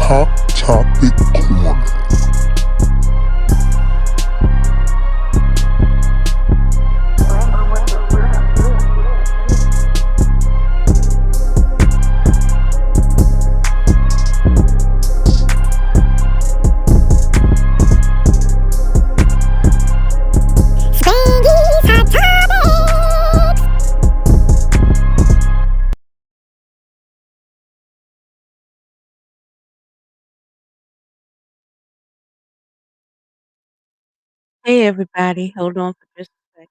Hot Topic Corner. Spankey's Hot Topics! Hey everybody, hold on for just a second.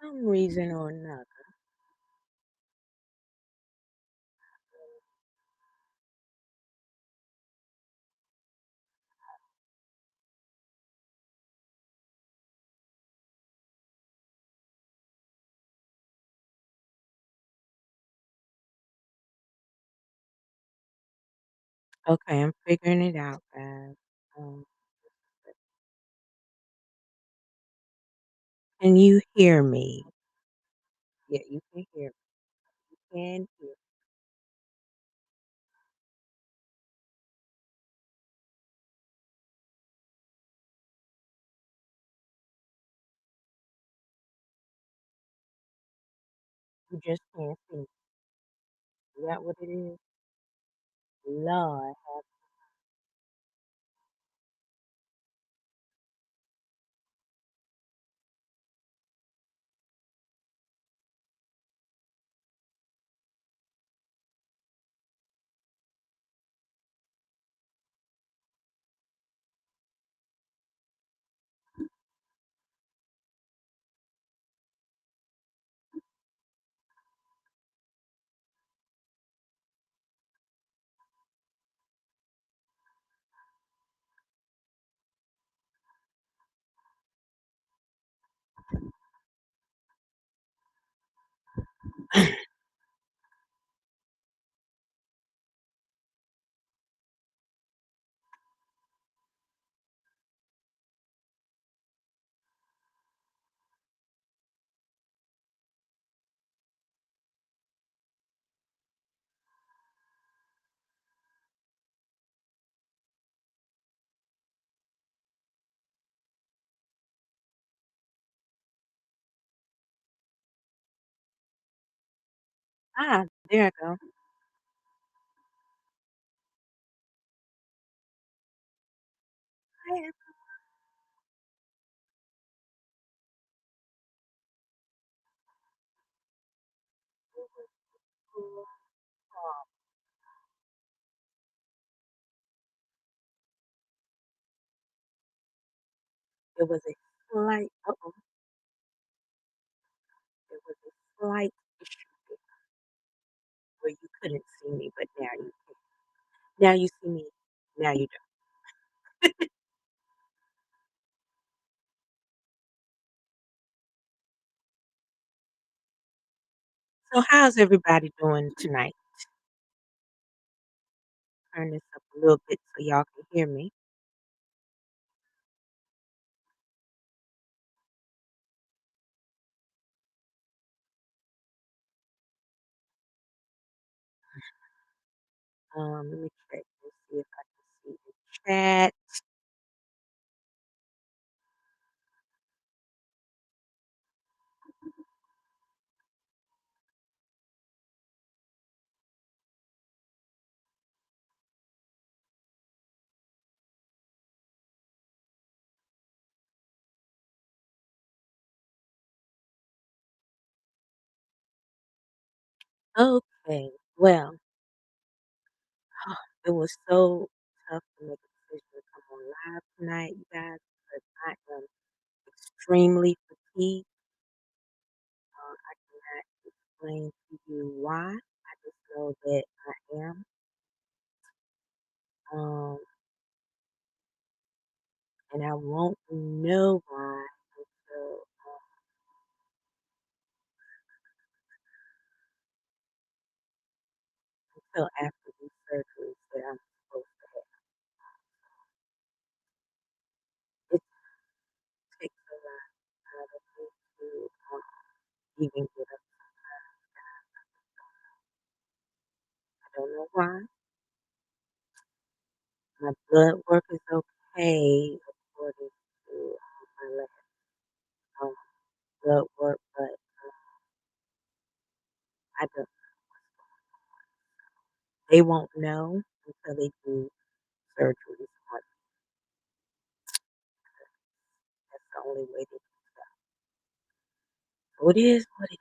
For some reason or another. Okay, I'm figuring it out, guys. Um, can you hear me? Yeah, you can hear me. You can hear. You just can't see me. Is that what it is? Lord. Ah, there I go. Hi, everyone. It was a slight, there was a slight issue there where you couldn't see me, but now you can. Now you see me. Now you don't. So how's everybody doing tonight? Turn this up a little bit so y'all can hear me. Let me check and see if I can see the chat. Okay, well, it was so tough to make a decision to come on live tonight, you guys, because I am extremely fatigued. I cannot explain to you why. I just know that I am. Um, and I won't know why until after these surgeries that I'm supposed to have. even get up. I don't know why. My blood work is okay according to my last um, blood work, but I don't. They won't know until they do surgeries on me. That's the only way they can tell. So it is what it is.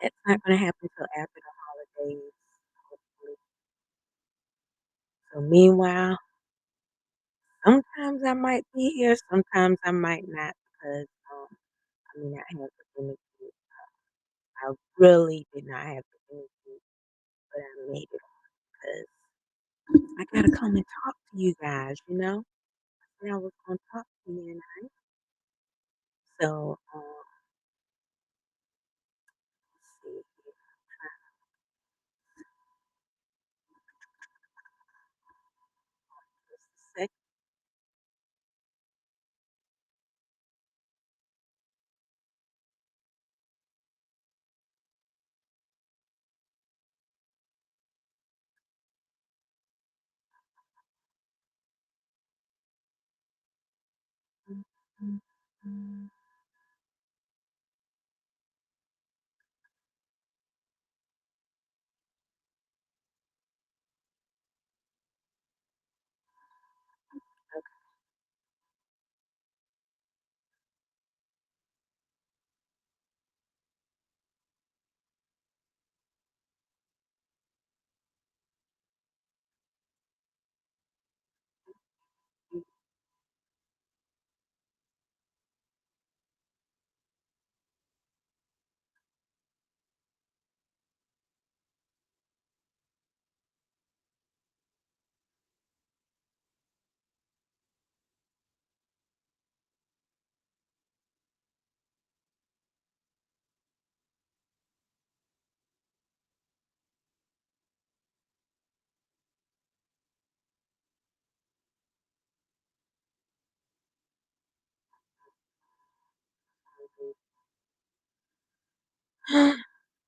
That's not going to happen until after the holidays, hopefully. So meanwhile, sometimes I might be here, sometimes I might not because I mean I have the energy. I really did not have the energy, but I made it because I gotta come and talk to you guys, you know? I said I was gonna talk to you tonight. So let's see here. Just a second.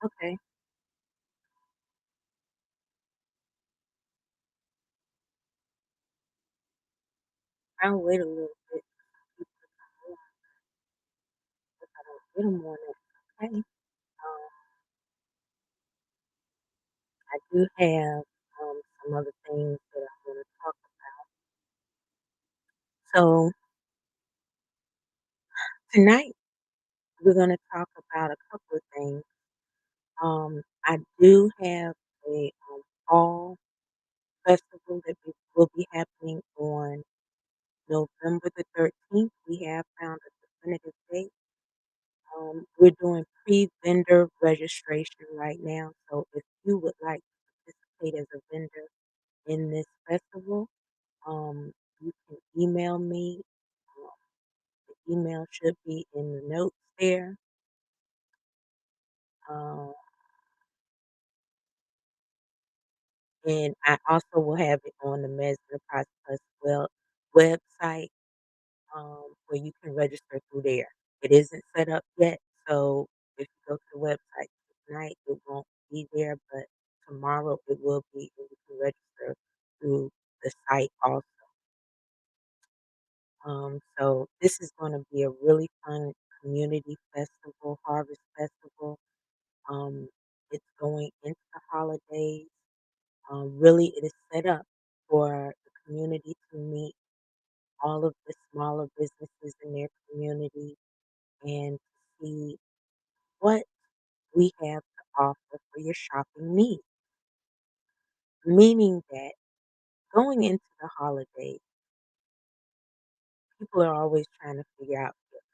Okay, I'll wait a little bit. If I don't get them on it, okay. I do have some other things that I want to talk about. So tonight we're gonna talk about a couple of things. I do have a fall festival that will be happening on November the 13th. We have found a definitive date. We're doing pre-vendor registration right now. So if you would like to participate as a vendor in this festival, you can email me. Um, the email should be in the notes there. Um, and I also will have it on the Meds Enterprise Plus website where you can register through there. It isn't set up yet, so if you go to the website tonight, it won't be there, but tomorrow it will be, and you can register through the site also. So this is going to be a really fun community festival, harvest festival. Um, it's going into the holidays. Really, it is set up for the community to meet all of the smaller businesses in their community and see what we have to offer for your shopping needs. Meaning that going into the holidays, people are always trying to figure out gifts.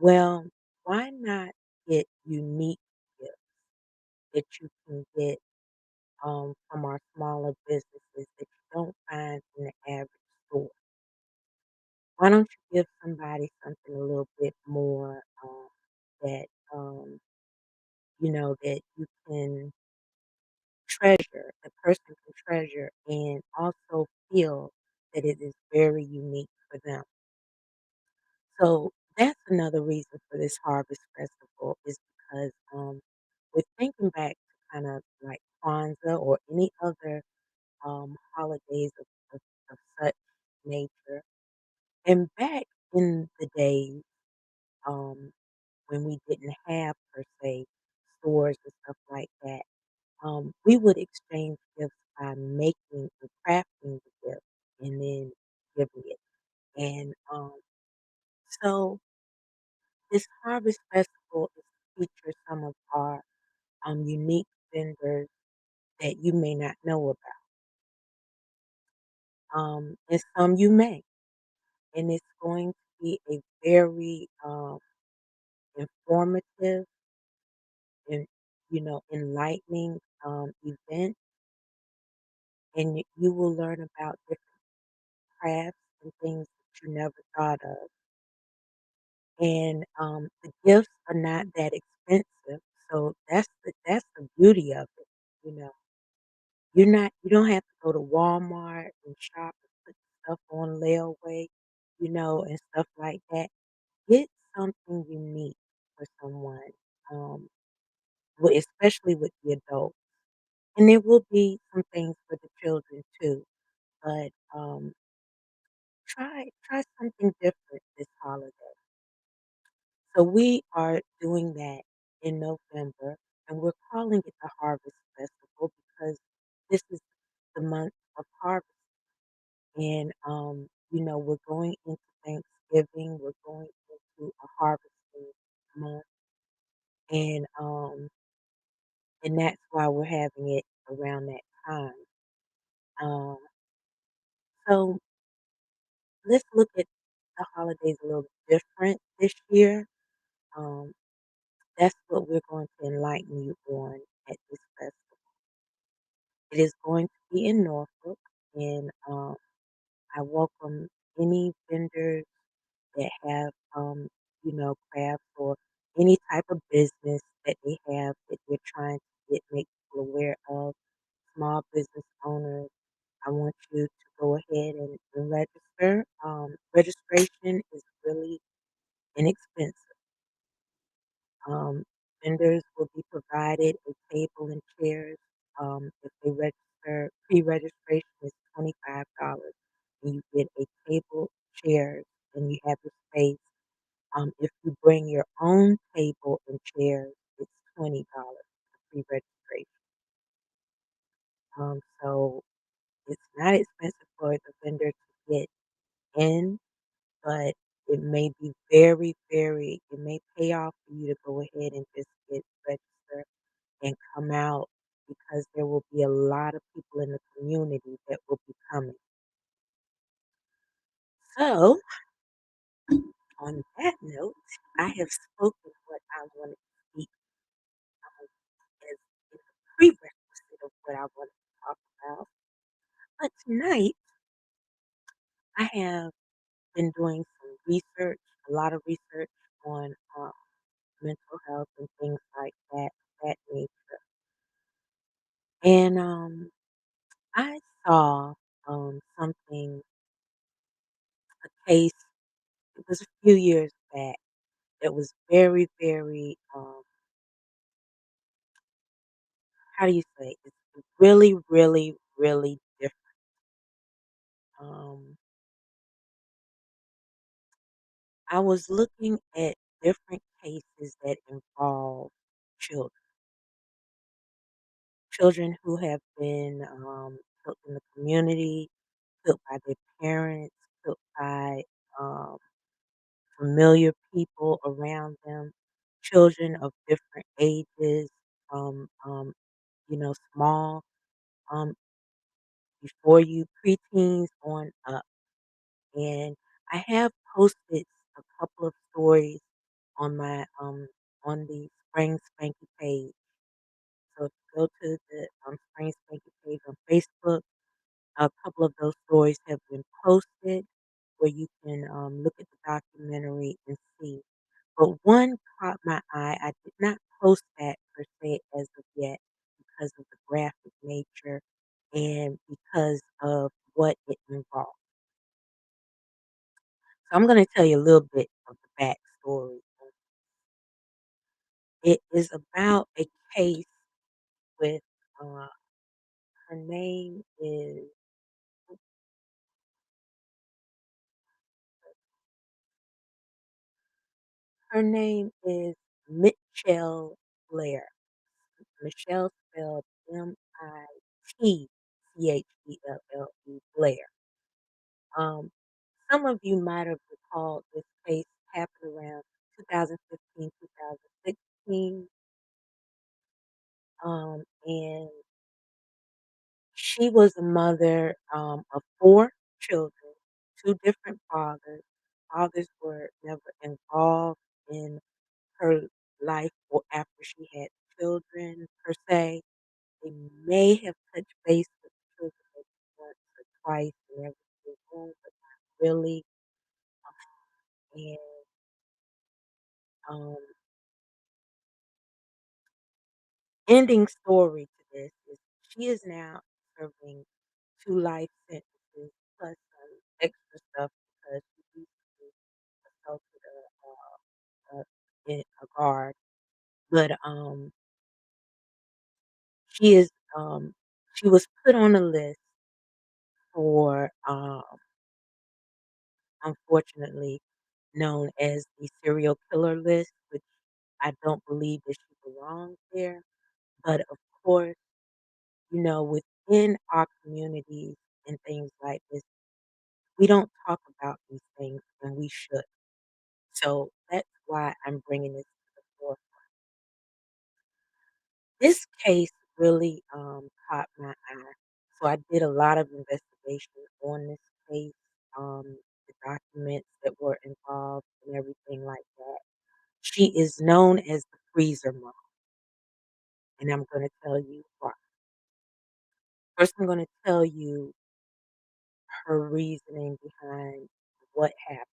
Well, why not get unique gifts that you can get from our smaller businesses that you don't find in the average store? Why don't you give somebody something a little bit more that that you can treasure, the person can treasure and also feel that it is very unique for them. So that's another reason for this harvest festival is because, with thinking back to kind of like Kwanzaa or any other, holidays of such nature, and back in the days, um, when we didn't have per se stores and stuff like that, we would exchange gifts by making and crafting the gift and then giving it. And so this harvest festival is to feature some of our unique vendors that you may not know about, and some you may. And it's going to be a very informative and enlightening event, and you will learn about different crafts and things that you never thought of. And the gifts are not that expensive, so that's the beauty of it. You know, you don't have to go to Walmart and shop and put stuff on layaway, and stuff like that. Get something unique for someone, um, especially with the adults. And there will be some things for the children too, but try something different this holiday. So we are doing that in November, and we're calling it the Harvest Festival because this is the month of harvest. And we're going into Thanksgiving, we're going into a harvesting month, and that's why we're having it around that time. Um, so let's look at the holidays a little different this year. Um, that's what we're going to enlighten you on at this festival. It is going to be in Norfolk, and I welcome any vendors that have, crafts or any type of business that they have that they're trying to make people aware of. Small business owners, I want you to go ahead and register. Registration is really inexpensive. Vendors will be provided a table and chairs. If they register, pre-registration is $25, and you get a table, chairs, and you have your space. If you bring your own table and chairs, it's $20 for pre-registration. So it's not expensive for the vendor to get in, but it may be it may pay off for you to go ahead and just get registered and come out because there will be a lot of people in the community that will be coming. So, on that note, I have spoken what I wanted to speak um, as in the prerequisite of what I wanted to talk about. But tonight, I have been doing some research, a lot of research on mental health and things like that nature. And I saw something, a case, it was a few years back that was very, very, how do you say, it's really, really, really different. Um, I was looking at different cases that involve children, children who have been killed in the community, killed by their parents, killed by um, familiar people around them, children of different ages, small, um, before you preteens on up. And I have posted a couple of stories on my on the Spring Spanky page. So if you go to the Spring Spanky page on Facebook, a couple of those stories have been posted where you can look at the documentary and see. But one caught my eye. I did not post that per se as of yet because of the graphic nature and because of what it involved. So I'm going to tell you a little bit of the backstory. It is about a case with, uh, her name is her name is Mitchell Blair. Michelle spelled Mitchelle, Blair. Um, some of you might have recalled this case happened around 2015, 2016, and she was a mother, of 4 children, 2 different fathers. Fathers were never involved in her life or after she had children per se. They may have touched base with the children maybe once or twice and everything on, but not really. And um, ending story to this is she is now serving 2 life sentences plus some extra stuff because she recently assaulted a guard. But she is she was put on a list for unfortunately known as the serial killer list, which I don't believe that she belongs there. But of course, within our communities and things like this, we don't talk about these things and we should. So that's why I'm bringing this to the forefront. This case really caught my eye. So I did a lot of investigation on this case, the documents that were involved and everything like that. She is known as the freezer mom, and I'm going to tell you why. First, I'm going to tell you her reasoning behind what happened.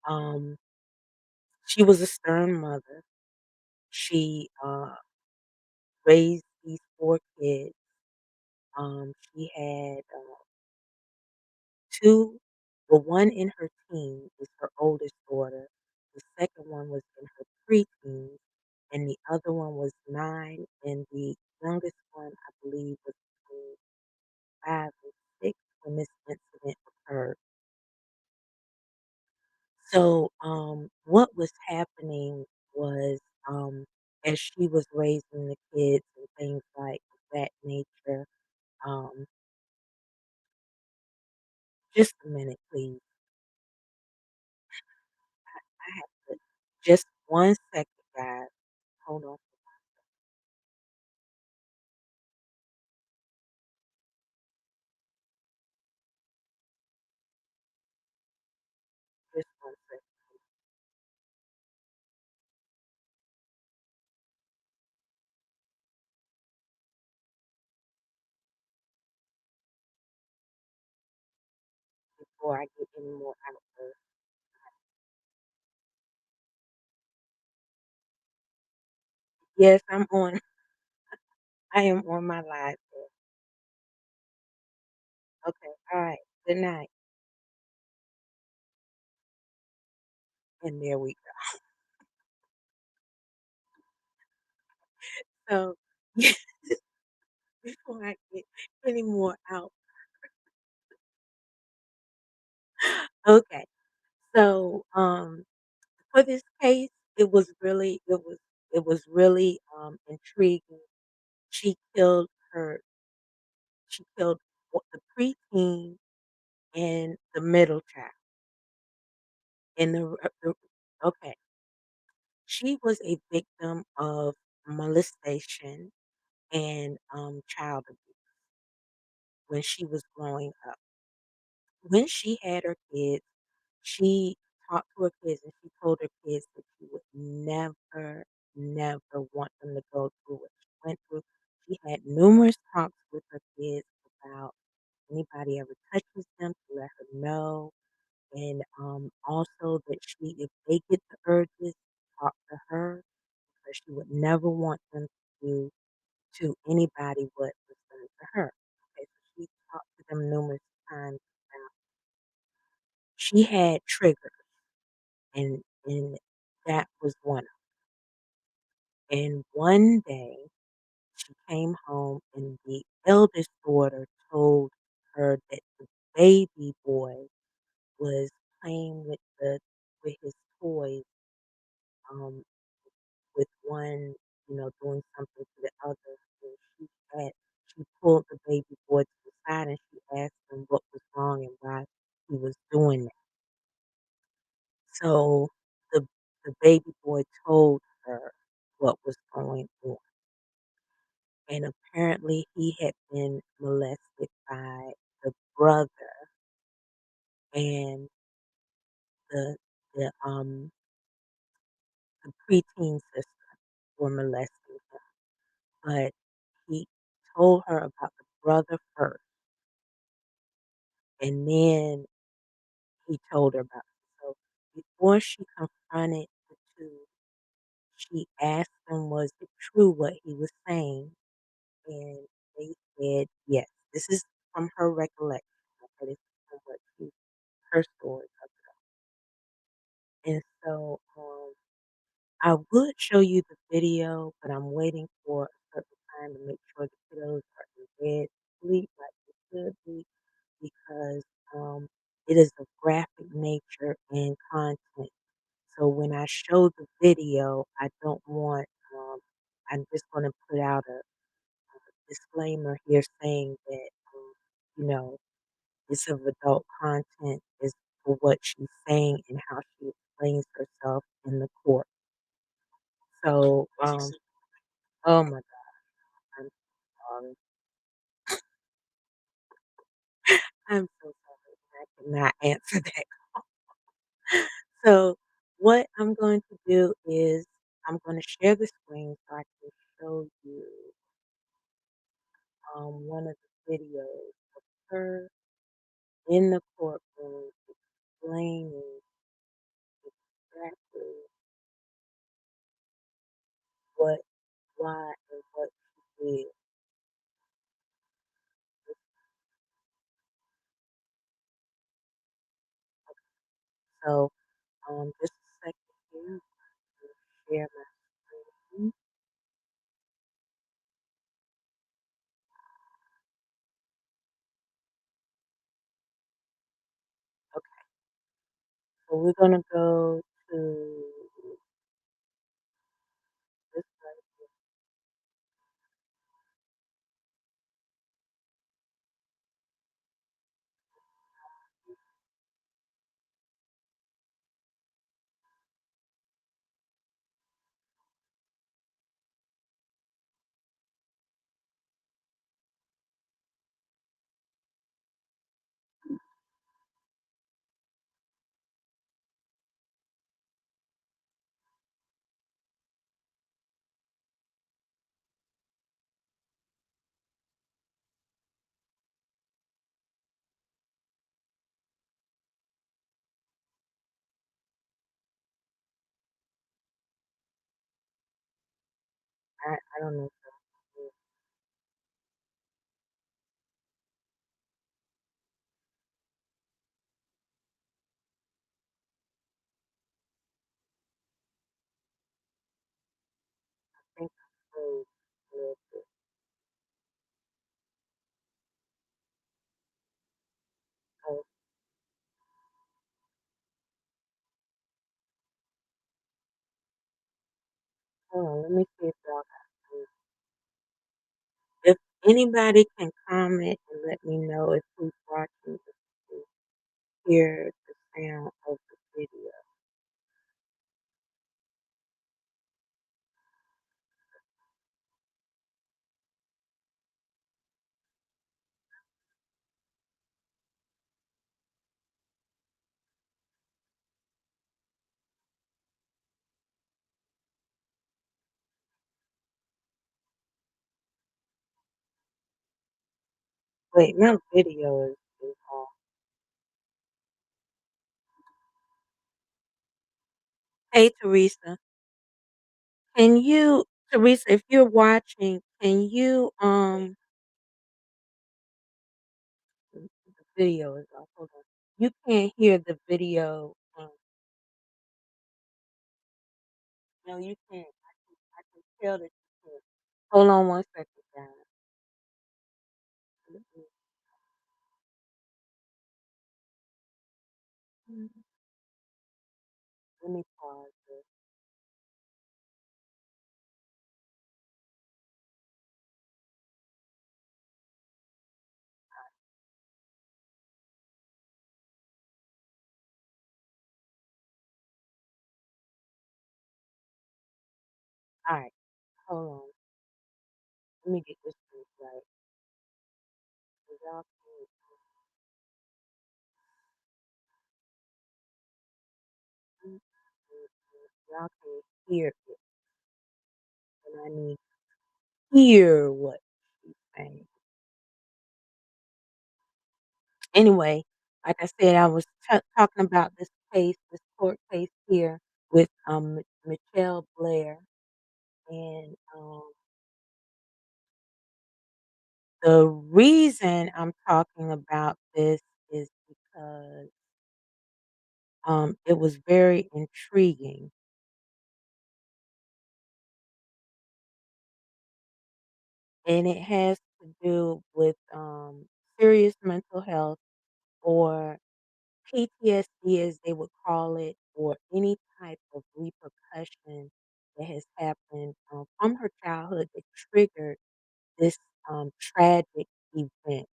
Um, she was a stern mother. She raised these 4 kids. She had 2, well, one in her teens is her oldest daughter. The second one was in her preteens, and the other one was 9, and the youngest one, I believe, was between 5 and 6 when this incident occurred. So, what was happening was, as she was raising the kids and things like that nature, um, just a minute, please. I have to just 1 second, guys. Hold on, just 1 second before I get any more outbursts. Yes, I am on my live there. Okay, alright. Good night. And there we go. So, before I get any more out, okay. So, for this case, it was really intriguing. She killed her she killed the preteen and the middle child. And okay, she was a victim of molestation and child abuse when she was growing up. When she had her kids, she talked to her kids and she told her kids that she would never, never want them to go through what she went through. She had numerous talks with her kids about anybody ever touches them to let her know, and also that if they get the urges, talk to her because she would never want them to do to anybody what was done to her. Okay, so she talked to them numerous times about she had triggers, and that was one of 'em. And one day, she came home and the eldest daughter told her that the baby boy was playing with his toys, um, with one, doing something to the other, and had she pulled the baby boy to the side and she asked him what was wrong and why he was doing that. So the the baby boy told her what was going on, and apparently he had been molested by the brother and the the preteen sister were molesting him, but he told her about the brother first, and then he told her about it. So before she confronted the two, she asked him, was it true what he was saying? And they said yes. This is from her recollection. Okay, this is from what her story of it. And so I would show you the video, but I'm waiting for a certain time to make sure the kiddos are in bed, sleep like they should be, because um, it is of graphic nature and content. So when I show the video, I don't want, I'm just going to put out a disclaimer here saying that, you know, it's of adult content is for what she's saying and how she explains herself in the court. So, oh my God, I'm sorry. I'm so sorry. I cannot answer that. So, what I'm going to do is I'm going to share the screen so I can show you one of the videos of her in the courtroom explaining exactly what, why, and what she did. So, just a second here. I'm share my screen. Okay, so we're gonna go to this right here. I don't know if that's I think I froze a little bit. So hold on, let me see if y'all got me. If anybody can comment and let me know if who's watching this can hear the sound of the video. Wait, my video is off. Hey Teresa, can you Teresa, if you're watching, can you the video is off. Hold on. You can't hear the video. No, you can't. tell that you can't. Hold on one second, guys. Let me let me pause this. Alright, hold on. Let me get this thing right. 'Cause y'all can't hear it, and I need to hear what she's saying. Anyway, like I said, I was talking about this case, this court case here with Michelle Blair, and the reason I'm talking about this is because it was very intriguing, and it has to do with serious mental health or PTSD, as they would call it, or any type of repercussion that has happened from her childhood that triggered this tragic event,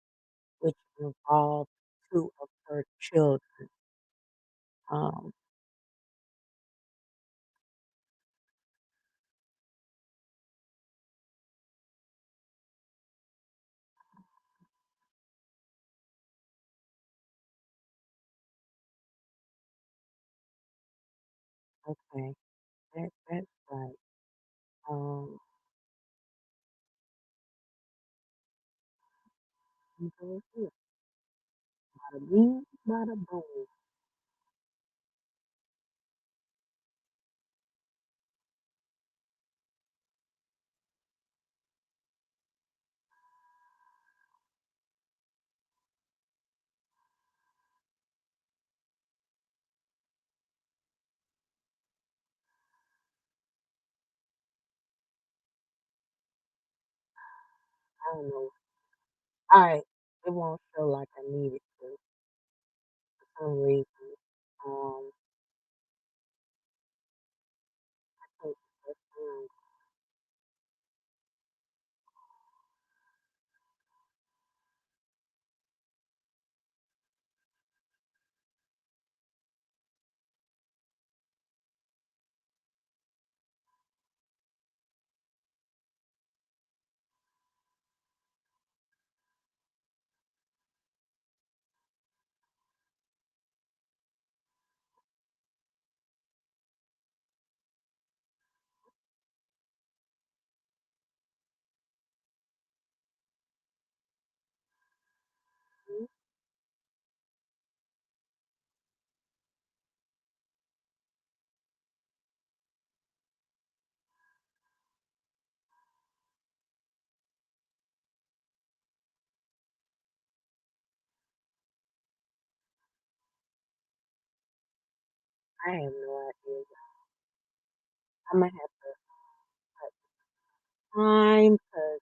which involved two of her children. Um, okay, that's right. Um, go ahead. Bada bing, bada boom. I don't know. All right, it won't show like I need it to for some reason. Um, I think that's fine. I have no idea. I might have to cut time because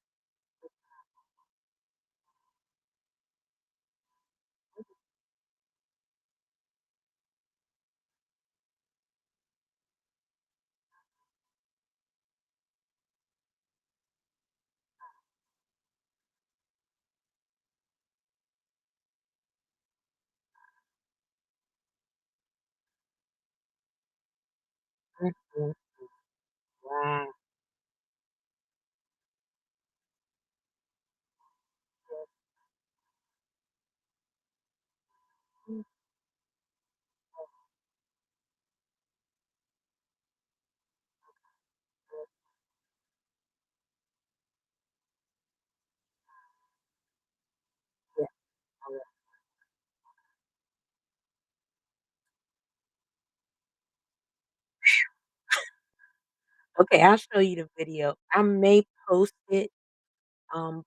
wow. Yeah. Alright. Okay, I'll show you the video. I may post it,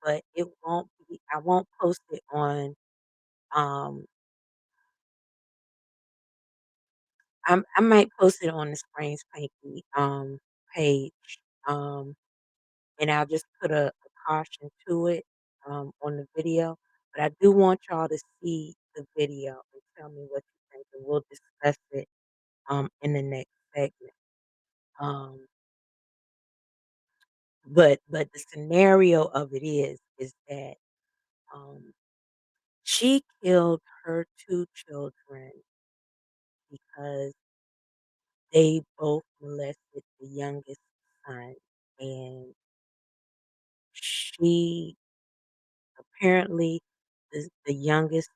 but it won't be. I won't post it on. Um, I might post it on the Sprains Panky page. and I'll just put a caution to it, on the video, but I do want y'all to see the video and tell me what you think, and we'll discuss it, in the next segment. Um, but the scenario of it is that, um, she killed her 2 children because they both molested the youngest son, and she apparently the youngest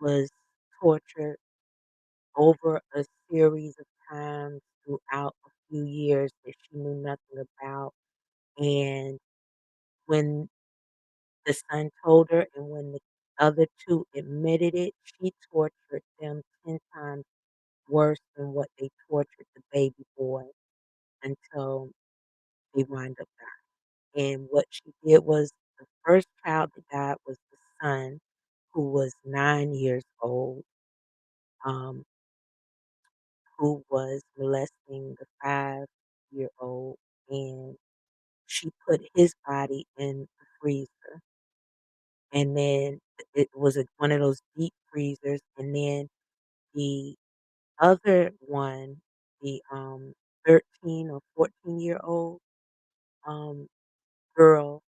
was tortured over a series of times throughout a few years that she knew nothing about, and when the son told her and when the other 2 admitted it, she tortured them 10 times worse than what they tortured the baby boy until they wind up dying. And what she did was the first child that died was the son, who was 9 years old, um, who was molesting the 5-year-old, and she put his body in the freezer. And then it was one of those deep freezers, and then the other one, the, 13 or 14-year-old, um, girl,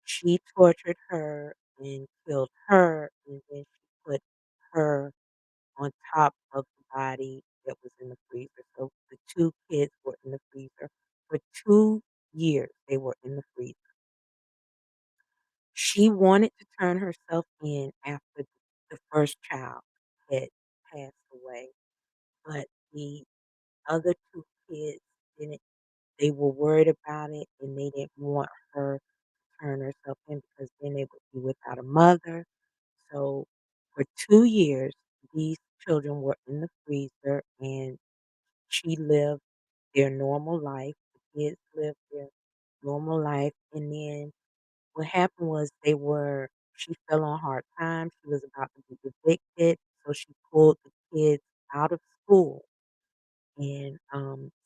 she tortured her and killed her, and then she put her on top of the body that was in the freezer. So the 2 kids were in the freezer. For 2 years, they were in the freezer. She wanted to turn herself in after the first child had passed away, but the other 2 kids didn't they were worried about it, and they didn't want her to turn herself in because then they would be without a mother. So for 2 years, these children were in the freezer, and she lived their normal life. The kids lived their normal life, and then what happened was she fell on hard times. She was about to be evicted, so she pulled the kids out of school and,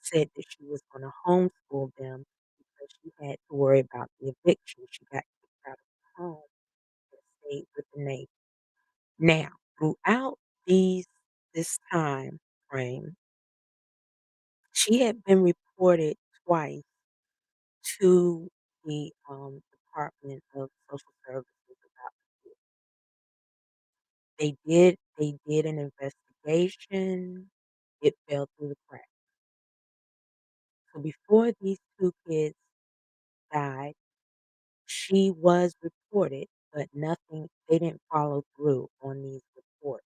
said that she was gonna homeschool them because she had to worry about the eviction. She got kicked out of the home and stayed with the neighbor. Now, throughout these this time frame, she had been reported twice to the, Department of Social Services about this. They did an investigation. It fell through the cracks. So before these 2 kids died, she was reported, but nothing they didn't follow through on these reports,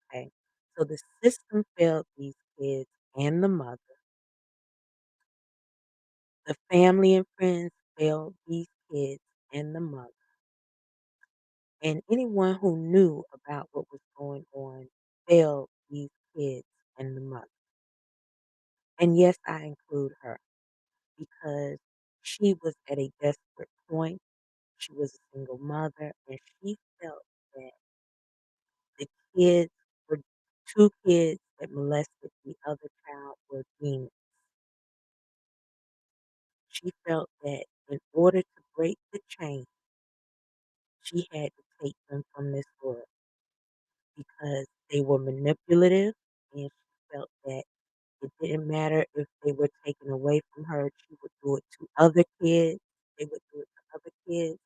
okay? So the system failed these kids and the mother. The family and friends failed these kids and the mother. And anyone who knew about what was going on failed these kids and the mother. And yes, I include her because she was at a desperate point. She was a single mother, and she felt that the kids were 2 kids that molested the other child were demons. She felt that in order to break the chain, she had to take them from this world because they were manipulative, and she felt that it didn't matter if they were taken away from her, she would do it to other kids, they would do it to other kids,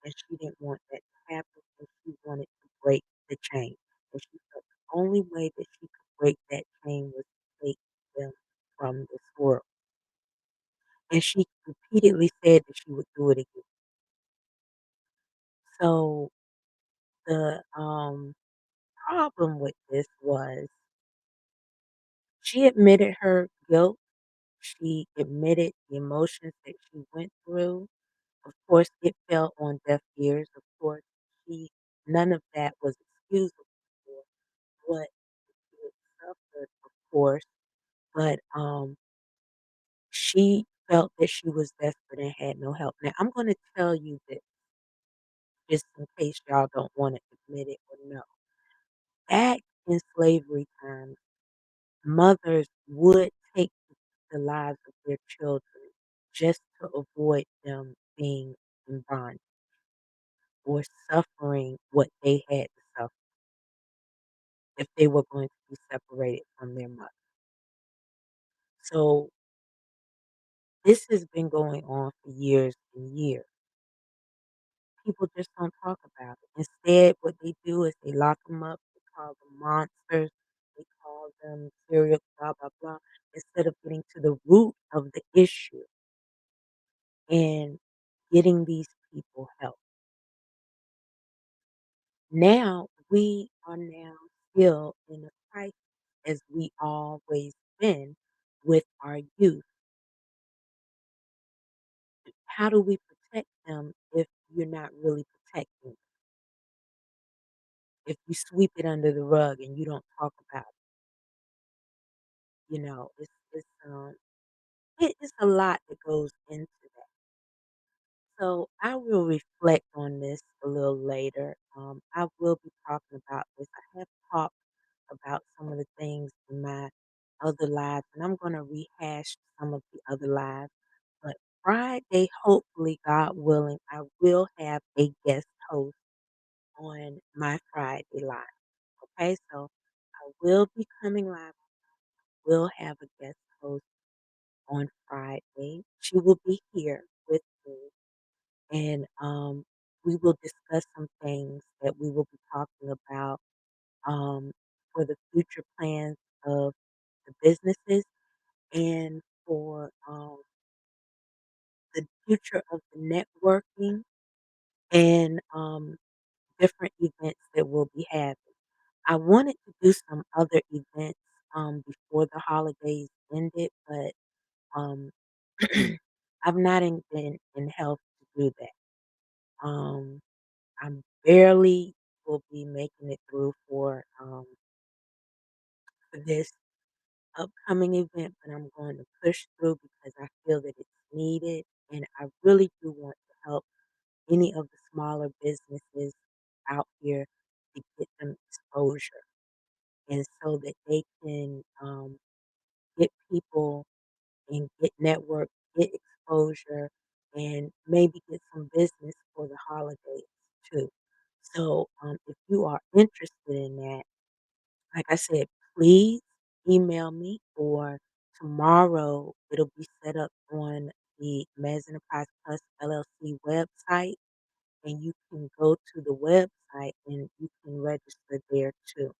and she didn't want that to happen, and she wanted to break the chain, and she felt the only way that she could break that chain was to take them from this world, and she repeatedly said that she would do it again. So, the, problem with this was she admitted her guilt, she admitted the emotions that she went through. Of course, it fell on deaf ears. Of course, she none of that was excusable for what she had suffered, of course, but, she felt that she was desperate and had no help. Now, I'm gonna tell you this, just in case y'all don't wanna admit it or know. Back in slavery times, mothers would take the lives of their children just to avoid them being in bondage or suffering what they had to suffer if they were going to be separated from their mother. So this has been going on for years and years. People just don't talk about it. Instead, what they do is they lock them up, they call them monsters, they call them serial blah, blah, blah, instead of getting to the root of the issue and getting these people help. Now, we are now still in a crisis as we always been with our youth. How do we protect them if you're not really protecting them? If you sweep it under the rug and you don't talk about it, it's a lot that goes into that. So I will reflect on this a little later. I will be talking about this. I have talked about some of the things in my other lives, and I'm going to rehash some of the other lives. But Friday, hopefully, God willing, I will have a guest host on my Friday live. Okay, so I will be coming live. Will have a guest host on Friday. She will be here with me, and we will discuss some things that we will be talking about um, for the future plans of the businesses and for the future of the networking and different events that we'll be having. I wanted to do some other events before the holidays ended, but um, I've not been in health to do that. I'm barely will be making it through for this upcoming event, but I'm going to push through because I feel that it's needed, and I really do want to help any of the smaller businesses out here to get them exposure, and so that they can get people and get network, get exposure, and maybe get some business for the holidays too. So, if you are interested in that, like I said, please email me or tomorrow it'll be set up on the Mez Enterprise Plus LLC website and you can go to the website and you can register there too.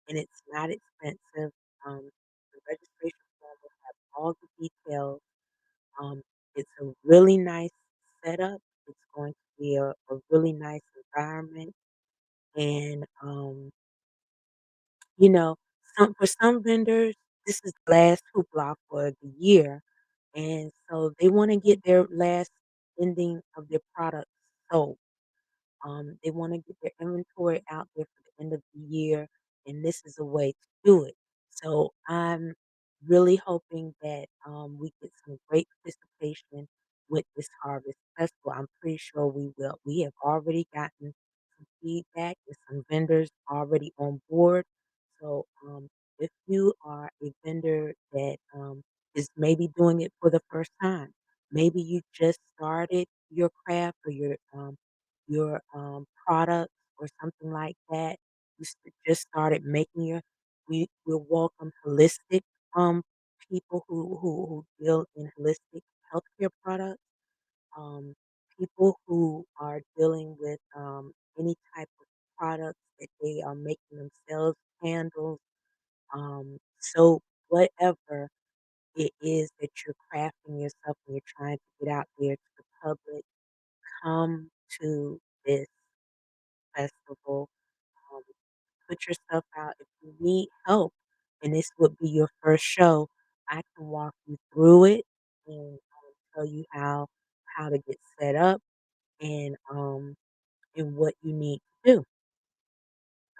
And it's not expensive. The registration form will have all the details. Um, it's a really nice setup. It's going to be a really nice environment. And, you know, for some vendors, this is the last hoopla for the year. And so they want to get their last ending of their products sold. They want to get their inventory out there for the end of the year, and this is a way to do it. So I'm really hoping that we get some great participation with this harvest festival. I'm pretty sure we will. We have already gotten some feedback and some vendors already on board. So if you are a vendor that is maybe doing it for the first time, maybe you just started your craft or your products or something like that. Just started making we'll welcome holistic people who deal in holistic healthcare products, um, people who are dealing with any type of products that they are making themselves, candles, soap, whatever it is that you're crafting yourself and you're trying to get out there to the public, come to this festival. Um, put yourself out. If you need help and this would be your first show, I can walk you through it and tell you how to get set up and what you need to do.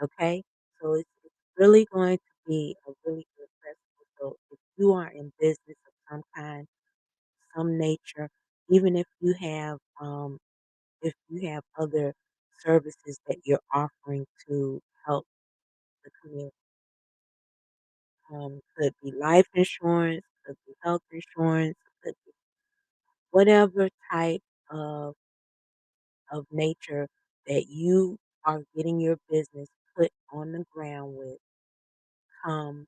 Okay, so it's really going to be a really good festival. So if you are in business of some kind, some nature, even if you have other services that you're offering to help the community. Could be life insurance, could be health insurance, could be whatever type of nature that you are getting your business put on the ground with, come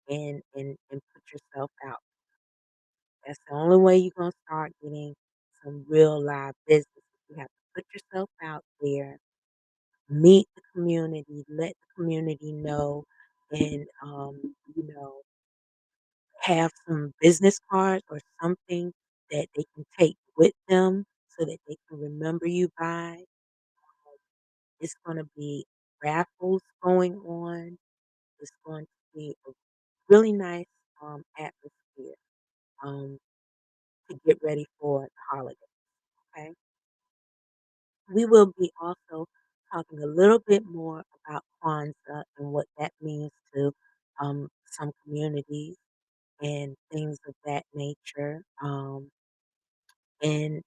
and put yourself out. That's the only way you're gonna start getting some real live business. You have to put yourself out there, meet the community, let the community know, and have some business cards or something that they can take with them so that they can remember you by. It's gonna be raffles going on. It's going to be a really nice atmosphere um, to get ready for the holiday. Okay. We will be also talking a little bit more about Kwanzaa and what that means to some communities and things of that nature, and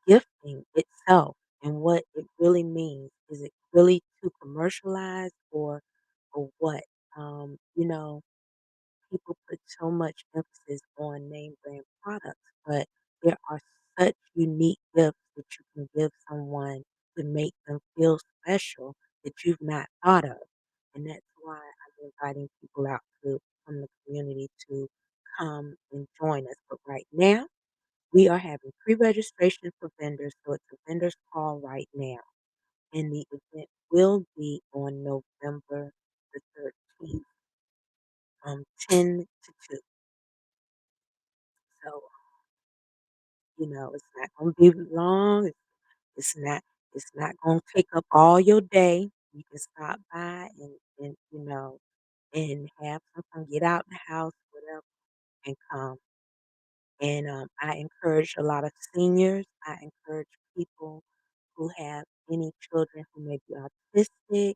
gifting itself and what it really means. Is it really too commercialized or what? You know, people put so much emphasis on name brand products, but there are such unique gifts that you can give someone to make them feel special that you've not thought of. And that's why I'm inviting people out from the community to come and join us. But right now, we are having pre-registration for vendors, so it's a vendor's call right now. And the event will be on November the 13th from 10 to 2. So, it's not gonna be long. It's not it's not gonna take up all your day. You can stop by and have some fun, get out the house, whatever, and come. And I encourage a lot of seniors. I encourage people who have any children who may be autistic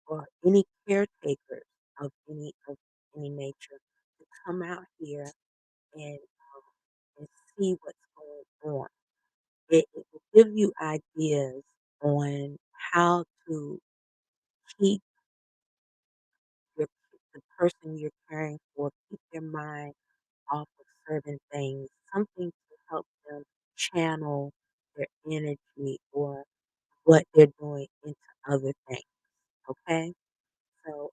or any caretakers of any nature to come out here and and see what's going on. It will give you ideas on how to keep your the person you're caring for, keep their mind off of certain things, something to help them channel their energy or what they're doing into other things. Okay? So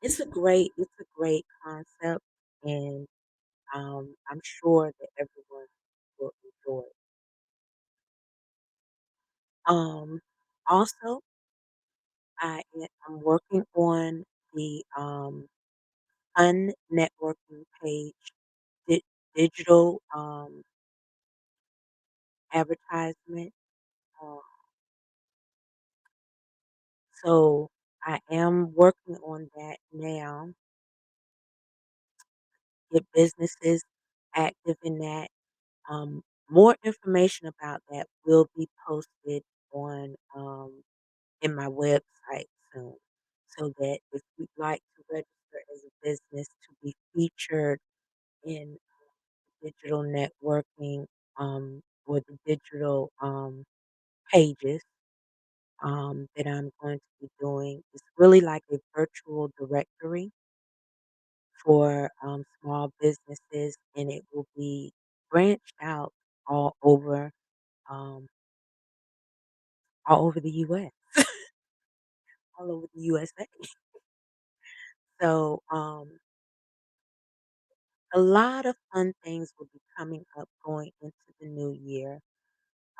it's a great concept and I'm sure that everyone will enjoy it. Um Also I'm working on the Fun networking page, digital advertisement. Uh, so I am working on that now. Get businesses active in that. Um, More information about that will be posted on in my website soon. So that if you'd like to register as a business to be featured in digital networking or the digital pages that I'm going to be doing. It's really like a virtual directory for small businesses, and it will be branched out all over um, all over the U.S., all over the USA. So a lot of fun things will be coming up going into the new year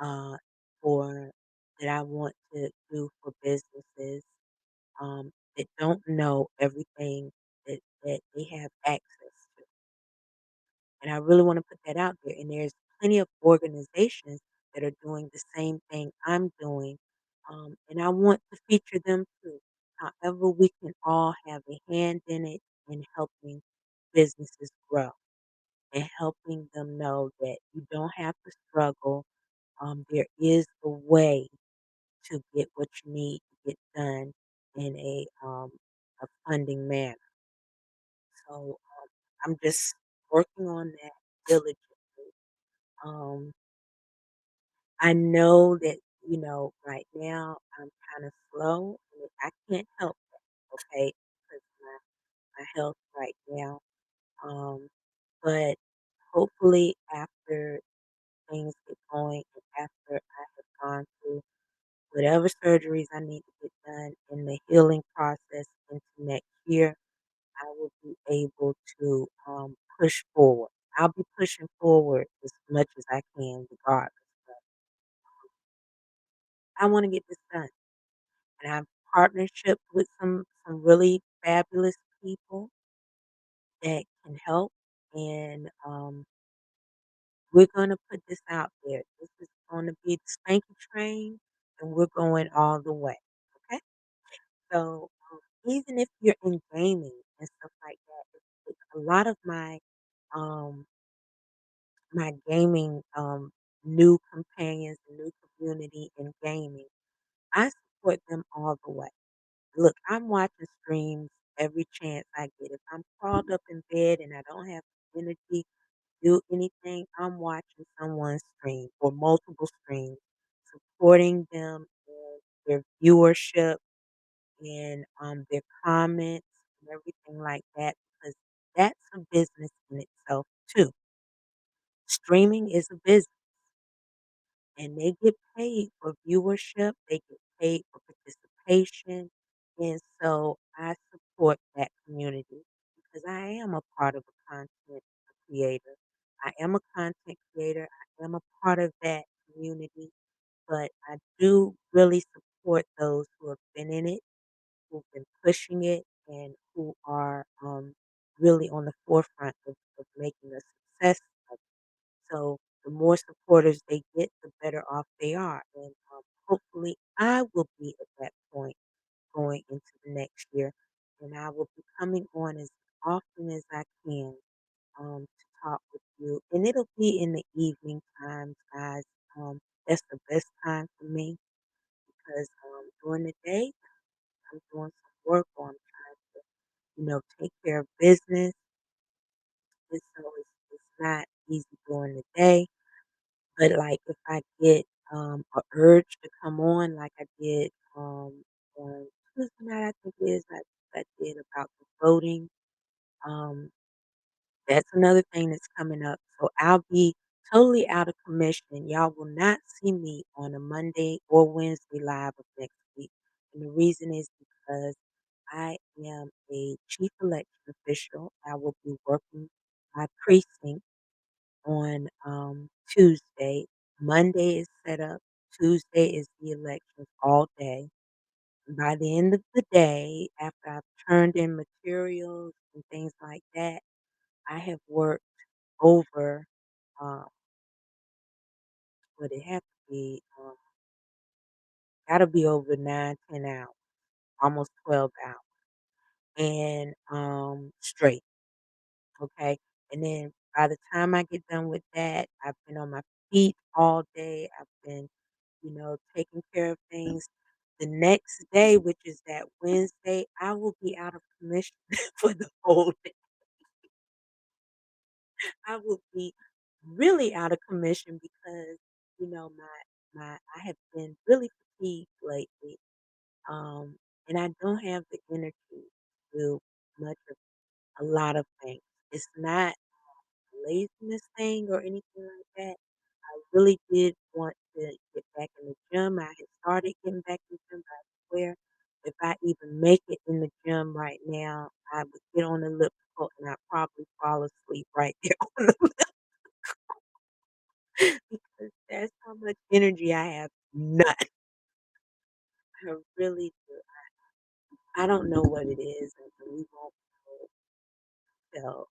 uh, for that I want to do for businesses that don't know everything that they have access to. And I really want to put that out there. And there's plenty of organizations that are doing the same thing I'm doing. And I want to feature them too. However, we can all have a hand in it in helping businesses grow and helping them know that you don't have to struggle. There is a way to get what you need to get done in a funding manner. So I'm just working on that diligently. Um, I know that, right now I'm kind of slow. And I can't help that, okay, because my health right now. But hopefully after things get going and whatever surgeries I need to get done in the healing process into next year, I will be able to, push forward. I'll be pushing forward as much as I can regardless, but I wanna get this done, and I have partnership with some really fabulous people that can help, and, we're gonna put this out there. This is gonna be the Spanky train, and we're going all the way, okay? So, even if you're in gaming and stuff like that, it's a lot of um my gaming, new companions, new community in gaming, I support them all the way. Look, I'm watching streams every chance I get. If I'm crawled up in bed and I don't have energy do anything, I'm watching someone's stream or multiple streams, supporting them in their viewership and their comments and everything like that because that's a business in itself too. Streaming is a business and they get paid for viewership, they get paid for participation. And so I support that community because I am a part of a content creator. I am a content creator. I am a part of that community, but I do really support those who have been in it, who've been pushing it, and who are really on the forefront of making a success of it. So the more supporters they get, the better off they are. And hopefully, I will be at that point going into the next year, and I will be coming on as often as I can to talk with you. And it'll be in the evening times, guys. That's the best time for me because during the day, I'm doing some work or I'm trying to, take care of business. And so it's not easy during the day. But, like, if I get, a urge to come on like I did, on Tuesday night, I think it is, I did about the voting, um, that's another thing that's coming up. So I'll be totally out of commission. Y'all will not see me on a Monday or Wednesday live of next week. And the reason is because I am a chief election official. I will be working my precinct on Tuesday. Monday is set up. Tuesday is the elections all day. By the end of the day, after I've turned in materials and things like that, I have worked over um, what it have to be, gotta be over 9, 10 hours, almost 12 hours, and straight. Okay. And then by the time I get done with that, I've been on my feet all day. I've been taking care of things. The next day, which is that Wednesday, I will be out of commission for the whole day. I will be really out of commission because, I have been really fatigued lately. Um, and I don't have the energy to do much of a lot of things. It's not laziness thing or anything like that. I really did want to get back in the gym. I had started getting back in the gym, but I swear if I even make it in the gym right now, I would get on the elliptical and I'd probably fall asleep right there on the because that's how much energy I have. None. I really do. I don't know what it is, and we won't know till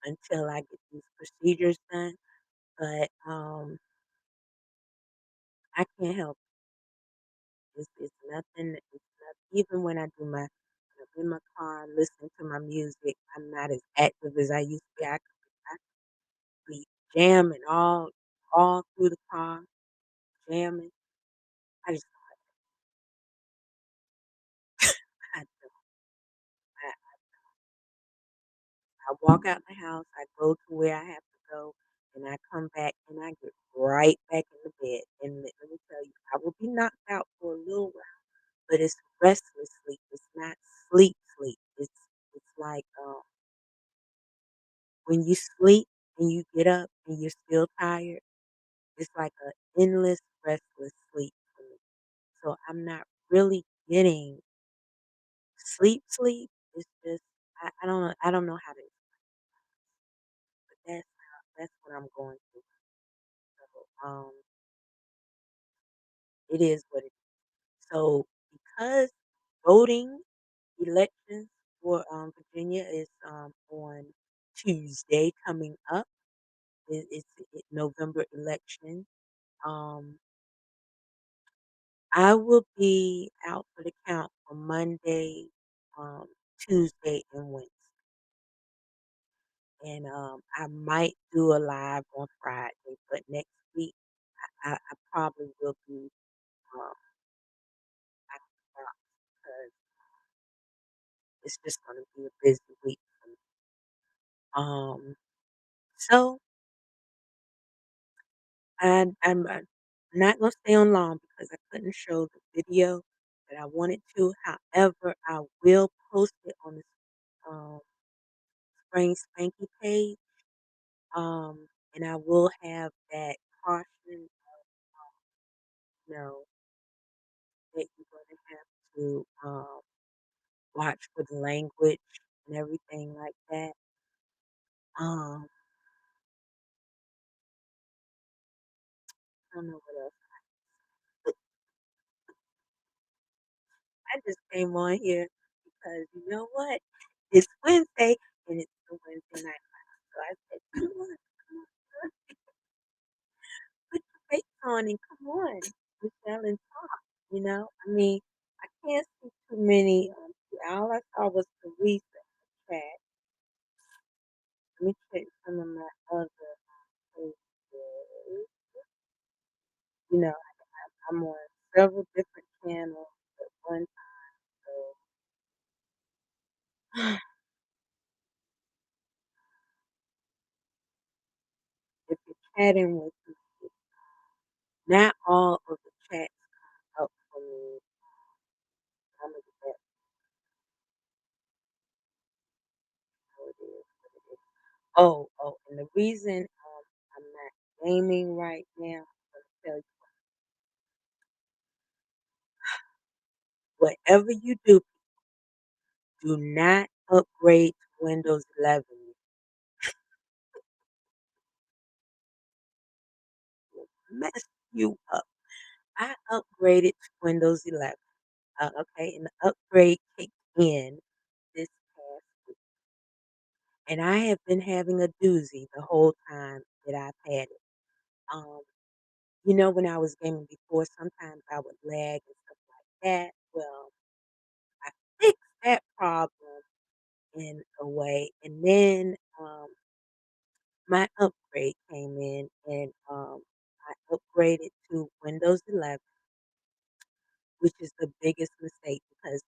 until I get these procedures done. But I can't help it's nothing it's not even when I do when I'm in my car listening to my music, I'm not as active as I used to be. I could be jamming all through the car, jamming. I just I don't I walk out the house, I go to where I have to go, and I come back and I get right back in the bed. And let me tell you, I will be knocked out for a little while, but it's restless sleep. It's not sleep sleep. It's like when you sleep and you get up and you're still tired, it's like an endless restless sleep for me. So I'm not really getting sleep. It's just I don't know how to, but that's what I'm going through. So it is what it is. So because voting elections for Virginia is on Tuesday coming up. November election. Um, I will be out for the count on Monday, um, Tuesday, and Wednesday. And I might do a live on Friday, but next week I probably will be um, out because it's just going to be a busy week for me. So I'm not going to stay on long because I couldn't show the video that I wanted to. However, I will post it on the um, Spring Spanky page. And I will have that caution, you know, that you're going to have to watch for the language and everything like that. Um, I don't know what else. I just came on here because you know what? It's Wednesday and it's the Wednesday night. So I said, come on, put your face on and come on, Michelle, and talk. I mean, I can't see too many. All I saw was Teresa chat. Let me check some of my other pages. I'm on several different channels at one time. So if you're chatting with me, not all of the chats come up for me. I'm gonna get that how it is, what it is. And the reason I'm not gaming right now, I'm gonna tell you whatever you do not upgrade to Windows 11. It will mess you up. I upgraded to Windows 11. Okay, and the upgrade kicked in this past week. And I have been having a doozy the whole time that I've had it. Um, when I was gaming before, sometimes I would lag and stuff like that. Well, I fixed that problem in a way, and then my upgrade came in, and I upgraded to Windows 11, which is the biggest mistake because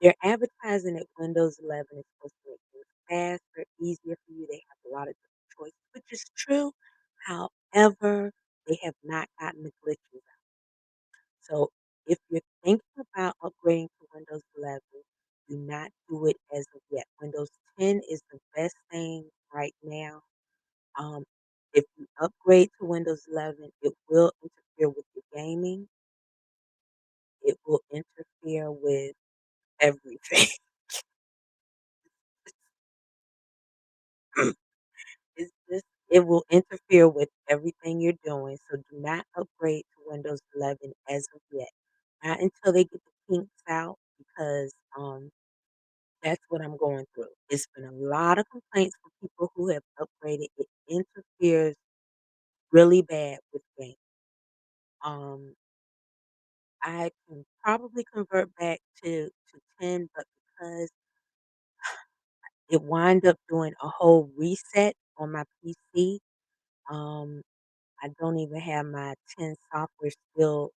they're advertising that Windows 11 is supposed to make things faster, easier for you. They have a lot of different choices, which is true. However, they have not gotten the glitches out. So if you're thinking about upgrading to Windows 11, do not do it as of yet. Windows 10 is the best thing right now. Um, if you upgrade to Windows 11, it will interfere with your gaming. It will interfere with everything. It will interfere with everything you're doing, so do not upgrade to Windows 11 as of yet. Not until they get the kinks out because, that's what I'm going through. It's been a lot of complaints from people who have upgraded. It interferes really bad with games. Um, I can probably convert back to 10, but because it wind up doing a whole reset on my PC, um, I don't even have my 10 software still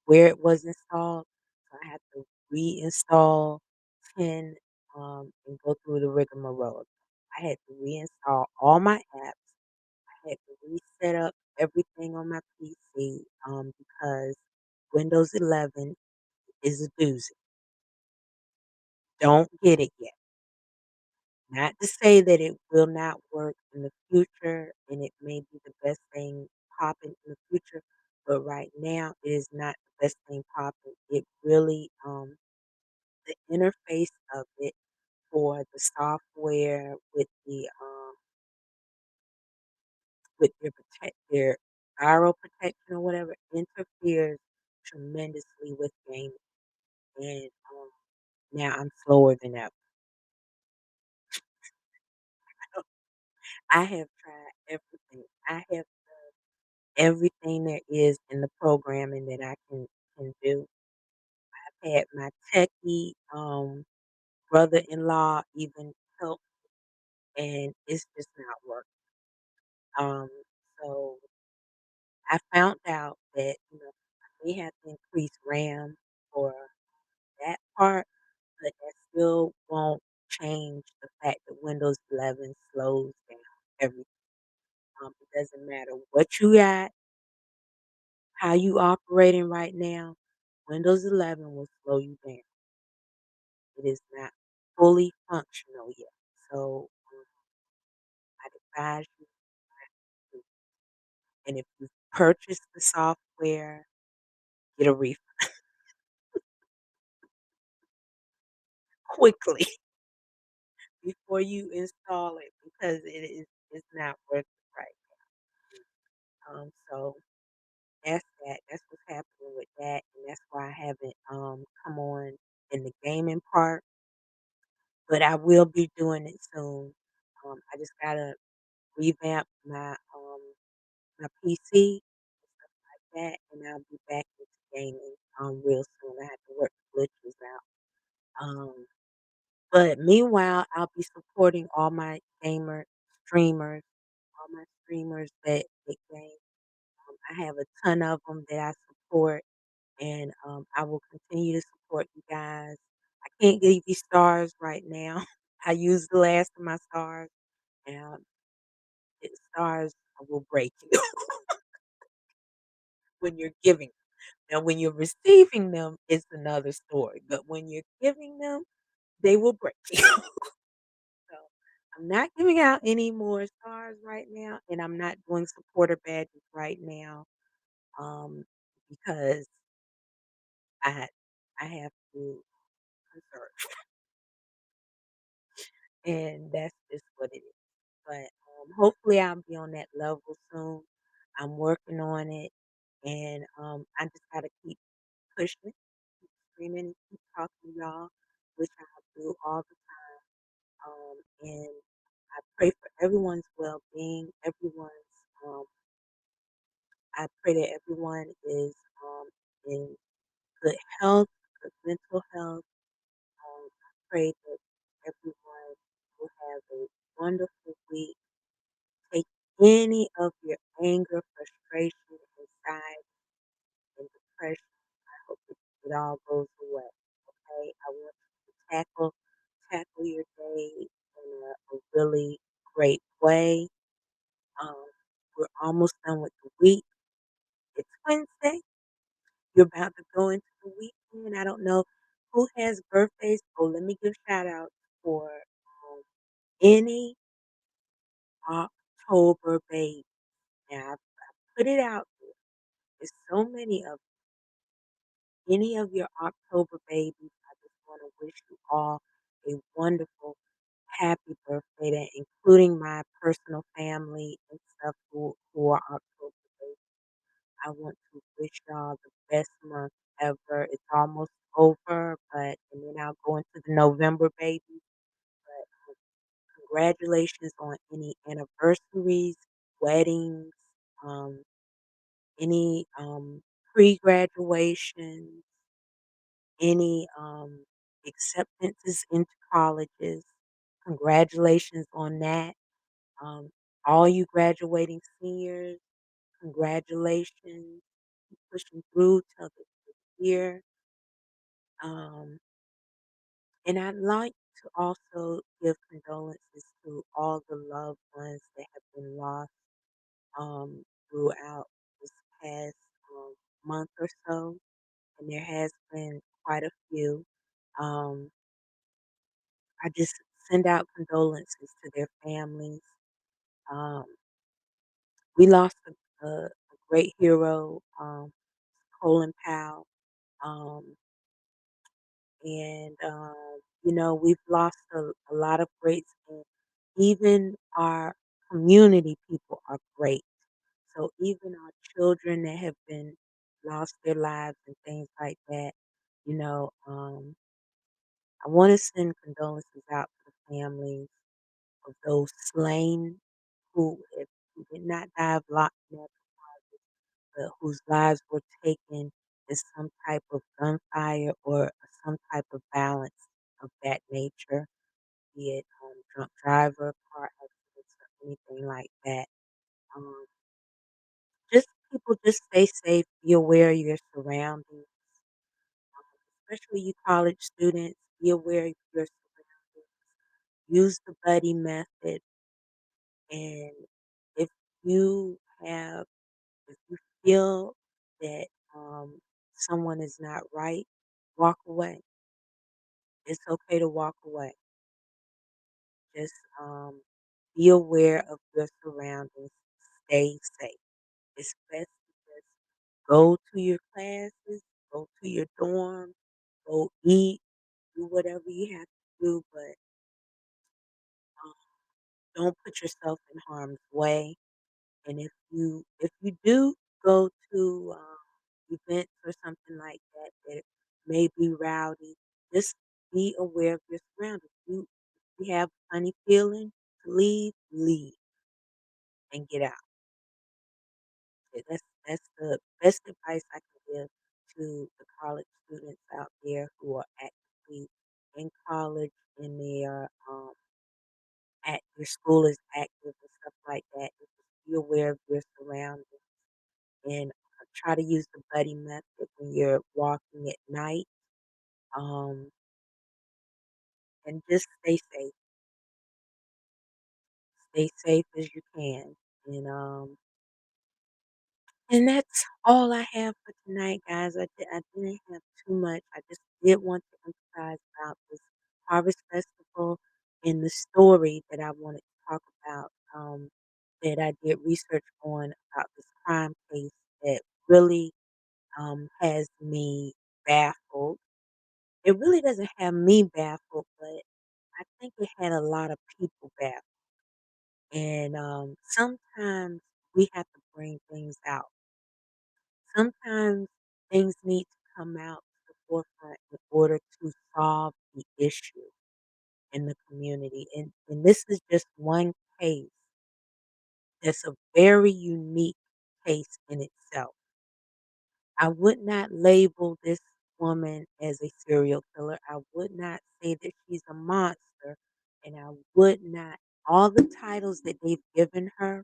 where it was installed. So I have to reinstall 10 and go through the rigmarole. I had to reinstall all my apps. I had to reset up everything on my PC because Windows 11 is a doozy. Don't get it yet. Not to say that it will not work in the future and it may be the best thing popping in the future, but right now it is not the best thing popping. It really, the interface of it for the software with their viral protection or whatever interferes tremendously with gaming, and, now I'm slower than ever. I have tried everything. I have everything there is in the programming that I can do. I've had my techie, brother-in-law even help, and it's just not working. Um, so I found out that, I may have to increase RAM for that part, but that still won't change the fact that Windows 11 slows down everything. It doesn't matter what you got, how you operating right now, Windows 11 will slow you down. It is not fully functional yet. So, I advise you to, and if you purchase the software, get a refund quickly before you install it because it's not worth it right now. So that's that. That's what's happening with that, and that's why I haven't come on in the gaming part, but I will be doing it soon. I just gotta revamp my PC like that, and I'll be back into gaming real soon. I have to work the glitches out. But meanwhile, I'll be supporting all my streamers that game. I have a ton of them that I support, and I will continue to support you guys. I can't give you stars right now. I used the last of my stars, and stars will break you when you're giving. Now, when you're receiving them, it's another story. But when you're giving them, they will break you. So I'm not giving out any more stars right now, and I'm not doing supporter badges right now, um, because I I have to conserve, and that's just what it is. But hopefully, I'll be on that level soon. I'm working on it, and I just gotta keep pushing, keep screaming, and keep talking to y'all, which I do all the and I pray for everyone's well-being, um, I pray that everyone is in good health, good mental health. I pray that everyone will have a wonderful week. Take any of your anger, frustration, anxiety, and depression. I hope it all goes away. Okay, I want you to tackle your day in a really great way. Um, we're almost done with the week. It's Wednesday. You're about to go into the weekend. I don't know who has birthdays. Oh, let me give shout outs for any October baby. Now, I put it out there. There's so many of any of your October babies. I just want to wish you all a wonderful, happy birthday, including my personal family and stuff who are October babies. I want to wish y'all the best month ever. It's almost over, and then I'll go into the November baby. But congratulations on any anniversaries, weddings, um, any pre-graduations, any acceptances into colleges. Congratulations on that. Um, all you graduating seniors, congratulations. Keep pushing through till the year. Um, and I'd like to also give condolences to all the loved ones that have been lost throughout this past month or so. And there has been quite a few. Um, I just send out condolences to their families. Um, we lost a great hero. Colin Powell, um, we've lost a lot of greats, and even our community people are great. So even our children that have been lost their lives and things like that, you know, I want to send condolences out to the families of those slain who did not die of natural causes, but whose lives were taken in some type of gunfire or some type of violence of that nature, be it drunk driver, car accidents, or anything like that. Um, just people just stay safe, be aware of your surroundings, especially you college students, be aware of your surroundings. Use the buddy method, and if you have if you feel that someone is not right, walk away. It's okay to walk away. Just be aware of your surroundings. Stay safe. It's best to just go to your classes, go to your dorm, go eat, do whatever you have to do, but um, don't put yourself in harm's way. And if you do go to events or something like that that may be rowdy, just be aware of your surroundings. You have a funny feeling to leave, leave and get out. That's the best advice I can give to the college students out there who are actively in college and they are at your school is active and stuff like that. Is just be aware of your surroundings and try to use the buddy method when you're walking at night. Um, and just stay safe. Stay safe as you can. And that's all I have for tonight, guys. I didn't have too much. I just did want to emphasize about this Harvest Festival and the story that I wanted to talk about, that I did research on about this crime case that really has me baffled. It really doesn't have me baffled, but I think it had a lot of people baffled. And sometimes we have to bring things out. Sometimes things need to come out to the forefront in order to solve the issue in the community. And this is just one case that's a very unique case in itself. I would not label this woman as a serial killer. I would not say that she's a monster. And I would not, all the titles that they've given her,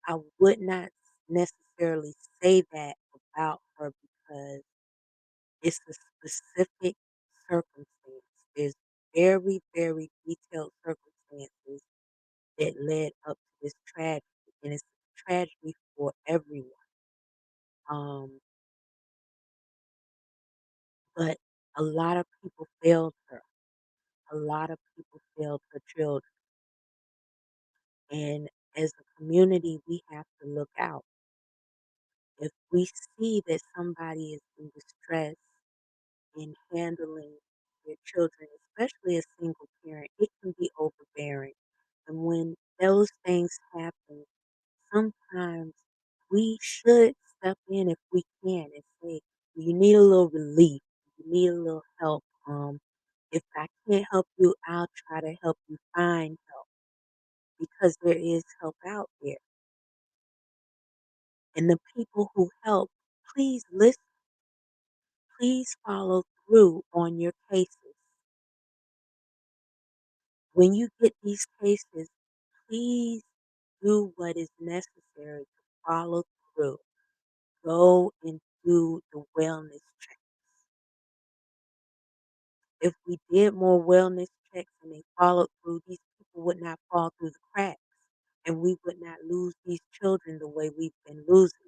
I would not necessarily say that about her because it's a specific circumstance. There's very, very detailed circumstances that led up to this tragedy, and it's a tragedy for everyone. Um, but a lot of people failed her. A lot of people failed her children, and as a community, we have to look out. If we see that somebody is in distress in handling their children, especially a single parent, it can be overbearing. And when those things happen, sometimes we should step in if we can and say, you need a little relief, you need a little help. If I can't help you, I'll try to help you find help because there is help out there. And the people who help, please listen, please follow through on your cases. When you get these cases, please do what is necessary to follow through. Go and do the wellness check. If we did more wellness checks and they followed through, these people would not fall through the cracks and we would not lose these children the way we've been losing.